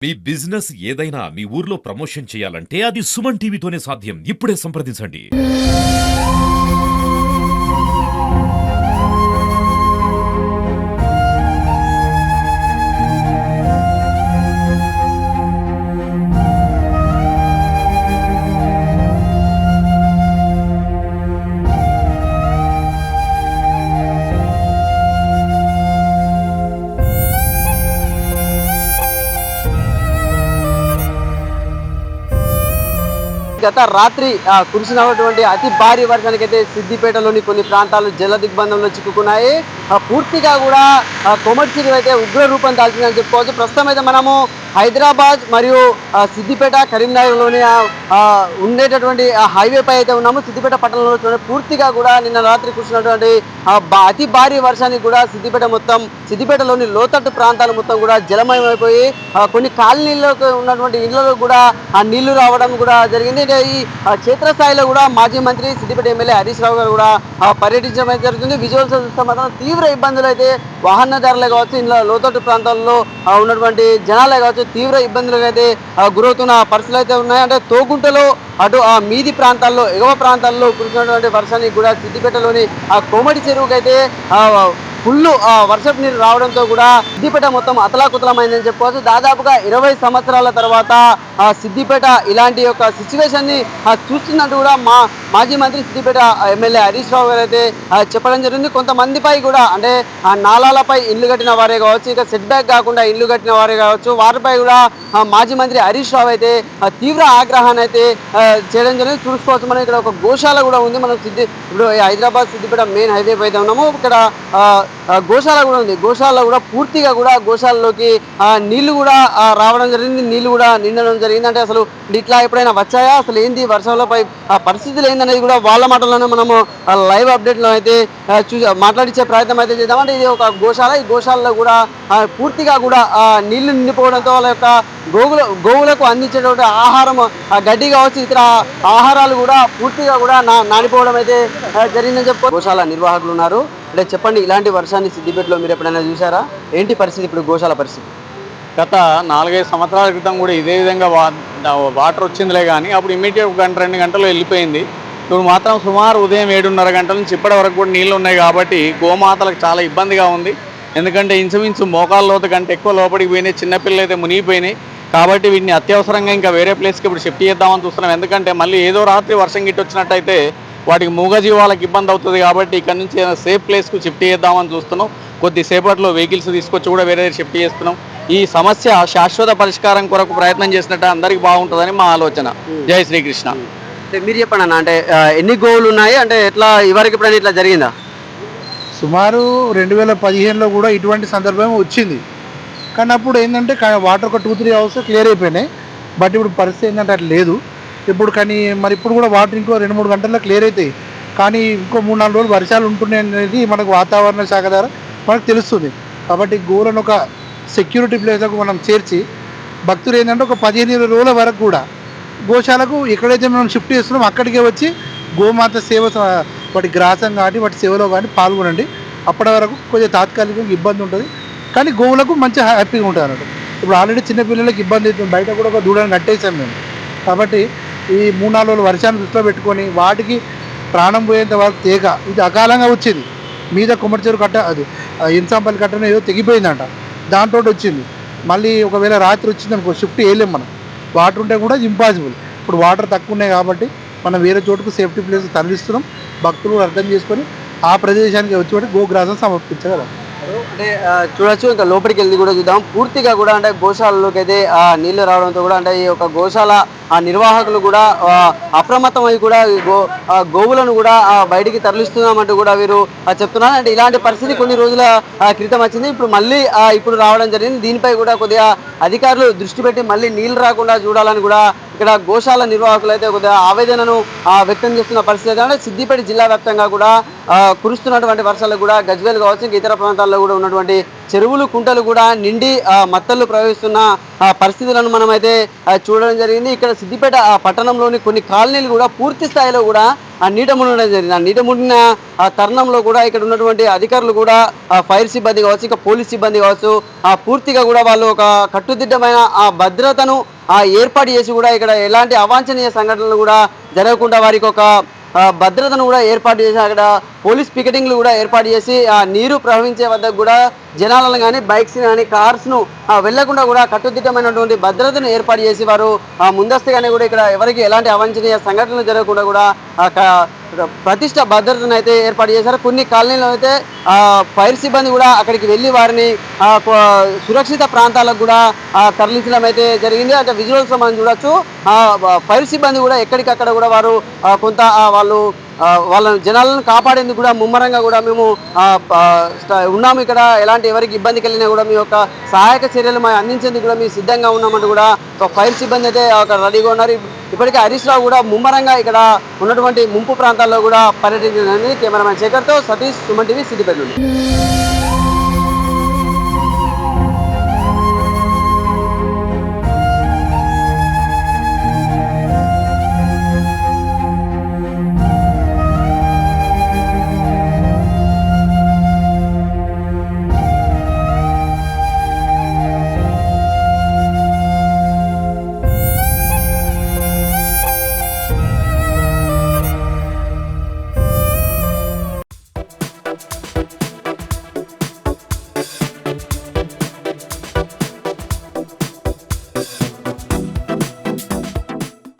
మీ business ఏదైనా మీ ఊర్లో promotion చేయాలంటే అది సుమన్ టీవీతోనే సాధ్యం. ఇప్పుడే సంప్రదించండి. గత రాత్రి కురిసినటువంటి అతి భారీ వర్షానికైతే సిద్దిపేటలోని కొన్ని ప్రాంతాలు జల దిగ్బంధంలో చిక్కుకున్నాయి. పూర్తిగా కూడా కొమర్షియల్ అయితే ఉగ్ర రూపం దాల్చిందని చెప్పుకోవచ్చు. ప్రస్తుతం అయితే మనము హైదరాబాద్ మరియు సిద్దిపేట కరీంనగర్లోని ఉండేటటువంటి హైవే పై అయితే ఉన్నాము. సిద్దిపేట పట్టణంలో పూర్తిగా కూడా నిన్న రాత్రి కురిసినటువంటి అతి భారీ వర్షానికి కూడా సిద్దిపేటలోని లోతట్టు ప్రాంతాలు మొత్తం కూడా జలమయమైపోయి కొన్ని కాలనీల్లో ఉన్నటువంటి ఇళ్లలో కూడా నీళ్లు రావడం కూడా జరిగింది. ఈ క్షేత్రస్థాయిలో కూడా మాజీ మంత్రి సిద్దిపేట ఎమ్మెల్యే హరీష్ రావు గారు కూడా పర్యటించడం అయితే జరుగుతుంది. విజువల్స్ చూస్తే మాత్రం తీవ్ర ఇబ్బందులు అయితే వాహనదారులే కావచ్చు, ఇంట్లో లోతట్టు ప్రాంతాల్లో ఉన్నటువంటి జనాలే కావచ్చు తీవ్ర ఇబ్బందులకు అయితే గురవుతున్న పరిస్థితులు అయితే ఉన్నాయి. అంటే తోగుంటలో అటు ఆ మీది ప్రాంతాల్లో ఎగువ ప్రాంతాల్లో కురిసినటువంటి వర్షానికి కూడా సిద్దిపేటలోని ఆ కోమటి చెరువుకి అయితే ఫుల్ వర్షపు నీరు రావడంతో కూడా సిద్దిపేట మొత్తం అతలాకుతలమైందని చెప్పుకోవచ్చు. దాదాపుగా 20 సంవత్సరాల తర్వాత సిద్దిపేట ఇలాంటి యొక్క సిచ్యువేషన్ ని చూస్తున్నట్టు కూడా మాజీ మంత్రి సిద్దిపేట ఎమ్మెల్యే హరీష్ రావు గారు అయితే చెప్పడం జరిగింది. కొంతమందిపై కూడా అంటే ఆ నాలాలపై ఇల్లు కట్టిన వారే కావచ్చు, ఇక సెట్ బ్యాక్ కాకుండా ఇల్లు కట్టిన వారే కావచ్చు, వారిపై కూడా మాజీ మంత్రి హరీష్ రావు అయితే తీవ్ర ఆగ్రహాన్ని అయితే చేయడం జరిగింది. చూసుకోవచ్చు మనం ఇక్కడ ఒక గోశాల కూడా ఉంది. మనం ఇప్పుడు హైదరాబాద్ సిద్దిపేట మెయిన్ హైవే అయితే ఉన్నాము. ఇక్కడ గోశాల కూడా ఉంది. గోశాలలో కూడా పూర్తిగా కూడా గోశాలలోకి నీళ్లు కూడా రావడం జరిగింది, నీళ్లు కూడా నిండడం జరిగింది. అంటే అసలు ఇట్లా ఎప్పుడైనా వచ్చాయా, అసలు ఏంది వర్షాలపై పరిస్థితులు ఏందనేది కూడా వాళ్ళ మాటల్లోనే మనము లైవ్ అప్డేట్లో అయితే మాట్లాడించే ప్రయత్నం అయితే చేద్దాం. అంటే ఇది ఒక గోశాల, ఈ గోశాలలో కూడా పూర్తిగా కూడా నీళ్లు నిండిపోవడంతో వాళ్ళ యొక్క గోవులకు అందించేటువంటి ఆహారం గడ్డి కావచ్చు, ఇతర ఆహారాలు కూడా పూర్తిగా కూడా నానిపోవడం అయితే జరిగిందని చెప్పి గోశాల నిర్వాహకులు ఉన్నారు. అంటే చెప్పండి, ఇలాంటి వర్షాన్ని సిద్దిపేటలో మీరు ఎప్పుడైనా చూసారా? ఏంటి పరిస్థితి ఇప్పుడు గోశాల పరిస్థితి? గత 4-5 సంవత్సరాల క్రితం కూడా ఇదే విధంగా వాటర్ వచ్చిందిలే, కానీ అప్పుడు ఇమీడియట్ 1-2 గంటలు వెళ్ళిపోయింది. ఇప్పుడు మాత్రం సుమారు ఉదయం 7:30 గంటల నుంచి ఇప్పటి వరకు కూడా నీళ్ళు ఉన్నాయి కాబట్టి గోమాతలకు చాలా ఇబ్బందిగా ఉంది. ఎందుకంటే ఇంచుమించు మోకాళ్ళ లోతు కంటే ఎక్కువ లోపలికి పోయినాయి, చిన్నపిల్లలు అయితే మునిగిపోయినాయి. కాబట్టి వీటిని అత్యవసరంగా ఇంకా వేరే ప్లేస్కి ఇప్పుడు షిఫ్ట్ చేద్దామని చూస్తున్నాం. ఎందుకంటే మళ్ళీ ఏదో రాత్రి వర్షం గిట్టి వచ్చినట్టయితే వాటికి మూగజీవాలకు ఇబ్బంది అవుతుంది. కాబట్టి ఇక్కడ నుంచి సేఫ్ ప్లేస్కు షిఫ్ట్ చేద్దామని చూస్తున్నాం. కొద్దిసేపట్లో వెహికల్స్ తీసుకొచ్చి కూడా వేరే షిఫ్ట్ చేస్తున్నాం. ఈ సమస్య శాశ్వత పరిష్కారం కొరకు ప్రయత్నం చేసినట్టు అందరికీ బాగుంటుందని మా ఆలోచన. జై శ్రీకృష్ణ. మీరు చెప్పండి అన్న, అంటే ఎన్ని గోవులు ఉన్నాయి, అంటే ఎట్లా ఇవరకు ఎప్పుడైనా ఇట్లా జరిగిందా? సుమారు 2015లో కూడా ఇటువంటి సందర్భం వచ్చింది. కానీ అప్పుడు ఏంటంటే వాటర్ ఒక 2-3 అవర్స్ క్లియర్ అయిపోయినాయి. బట్ ఇప్పుడు పరిస్థితి ఏంటంటే అట్లా లేదు ఇప్పుడు. కానీ మరి ఇప్పుడు కూడా వాటర్ ఇంకో 2-3 గంటల్లో క్లియర్ అవుతాయి. కానీ ఇంకో 3-4 రోజులు వర్షాలు ఉంటున్నాయి అనేది మనకు వాతావరణ శాఖ ద్వారా మనకు తెలుస్తుంది. కాబట్టి గోవులను ఒక సెక్యూరిటీ ప్లేస్లకు మనం చేర్చి భక్తులు ఏంటంటే ఒక 15-20 రోజుల వరకు కూడా గోశాలకు ఎక్కడైతే మనం షిఫ్ట్ చేస్తున్నామో అక్కడికే వచ్చి గోమాత సేవ, వాటి గ్రాసం కానీ వాటి సేవలో కానీ పాల్గొనండి. అప్పటి వరకు కొంచెం తాత్కాలికంగా ఇబ్బంది ఉంటుంది, కానీ గోవులకు మంచి హ్యాపీగా ఉంటుంది అన్నట్టు. ఇప్పుడు ఆల్రెడీ చిన్నపిల్లలకి ఇబ్బంది అవుతుంది, బయట కూడా ఒక దూడని కట్టేసాం మేము. కాబట్టి ఈ 3-4 రోజులు వర్షాన్ని దృష్టిలో పెట్టుకొని వాటికి ప్రాణం పోయేంత వరకు తేక, ఇది అకాలంగా వచ్చింది. మీద కొమ్మటిచెరు కట్ట, అది ఇన్సాంపల్లి కట్టను ఏదో తెగిపోయిందంట, దాంతో వచ్చింది. మళ్ళీ ఒకవేళ రాత్రి వచ్చింది అనుకో షిఫ్ట్ వేయలేం మనం, వాటర్ ఉంటే కూడా ఇంపాసిబుల్. ఇప్పుడు వాటర్ తక్కువ ఉన్నాయి కాబట్టి మనం వేరే చోటుకు సేఫ్టీ ప్లేస్ తరలిస్తున్నాం. భక్తులు అర్థం చేసుకొని ఆ ప్రదేశానికి వచ్చి గోగ్రాసం సమర్పించగలం. అంటే చూడొచ్చు, ఇంకా లోపలికి వెళ్ళి కూడా చూద్దాం. పూర్తిగా కూడా అంటే గోశాలలోకి అయితే నీళ్లు రావడంతో కూడా అంటే ఈ యొక్క గోశాల నిర్వాహకులు కూడా అప్రమత్తమై కూడా గోవులను కూడా బయటికి తరలిస్తున్నామంటూ కూడా వీరు చెప్తున్నారు. అంటే ఇలాంటి పరిస్థితి కొన్ని రోజుల క్రితం వచ్చింది, ఇప్పుడు మళ్ళీ ఇప్పుడు రావడం జరిగింది. దీనిపై కూడా కొద్దిగా అధికారులు దృష్టి పెట్టి మళ్ళీ నీళ్లు రాకుండా చూడాలని కూడా ఇక్కడ గోశాల నిర్వాహకులు అయితే కొద్దిగా ఆవేదనను వ్యక్తం చేస్తున్న పరిస్థితి. అంటే సిద్దిపేట జిల్లా వ్యాప్తంగా కూడా కురుస్తున్నటువంటి వర్షాలకు కూడా గజ్వేల్ కావచ్చు ఇంకా ఇతర ప్రాంతాల్లో కూడా ఉన్నటువంటి చెరువులు కుంటలు కూడా నిండి మత్తళ్ళు ప్రవహిస్తున్న పరిస్థితులను మనం అయితే చూడడం జరిగింది. ఇక్కడ సిద్దిపేట పట్టణంలోని కొన్ని కాలనీలు కూడా పూర్తి స్థాయిలో కూడా నీట మునగడం జరిగింది. ఆ నీట మునిగిన తరుణంలో కూడా ఇక్కడ ఉన్నటువంటి అధికారులు కూడా ఫైర్ సిబ్బంది కావచ్చు ఇంకా పోలీస్ సిబ్బంది కావచ్చు పూర్తిగా కూడా వాళ్ళు ఒక కట్టుదిట్టమైన భద్రతను ఏర్పాటు చేసి కూడా ఇక్కడ ఎలాంటి అవాంఛనీయ సంఘటనలు కూడా జరగకుండా వారికి ఒక భద్రతను కూడా ఏర్పాటు చేసి అక్కడ పోలీస్ పికెటింగ్లు కూడా ఏర్పాటు చేసి నీరు ప్రవహించే వద్దకు కూడా జనాలను కానీ బైక్స్ కానీ కార్స్ను వెళ్లకుండా కూడా కట్టుదిట్టమైనటువంటి భద్రతను ఏర్పాటు చేసి వారు ముందస్తుగానే కూడా ఇక్కడ ఎవరికి ఎలాంటి అవాంఛనీయ సంఘటనలు జరగకుండా కూడా ప్రతిష్ట భద్రతను అయితే ఏర్పాటు చేశారు. కొన్ని కాలనీలో అయితే ఫైర్ సిబ్బంది కూడా అక్కడికి వెళ్ళి వారిని సురక్షిత ప్రాంతాలకు కూడా తరలించడం అయితే జరిగింది. అంటే విజువల్స్ మనం చూడొచ్చు ఫైర్ సిబ్బంది కూడా ఎక్కడికక్కడ కూడా వారు కొంత వాళ్ళు వాళ్ళ జనాలను కాపాడేందుకు కూడా ముమ్మరంగా కూడా మేము ఉన్నాము. ఇక్కడ ఎలాంటి ఎవరికి ఇబ్బంది కలిగినా కూడా మీ యొక్క సహాయక చర్యలు మేము అందించేందుకు కూడా మేము సిద్ధంగా ఉన్నామంటూ కూడా ఫైర్ సిబ్బంది అయితే రెడీగా ఉన్నారు. ఇప్పటికే హరీష్ రావు కూడా ముమ్మరంగా ఇక్కడ ఉన్నటువంటి ముంపు ప్రాంతాల్లో కూడా పర్యటించడానికి కెమెరామెన్ శేఖర్తో సతీష్, సుమన్ టీవీ, సిద్దిపేట నుండి.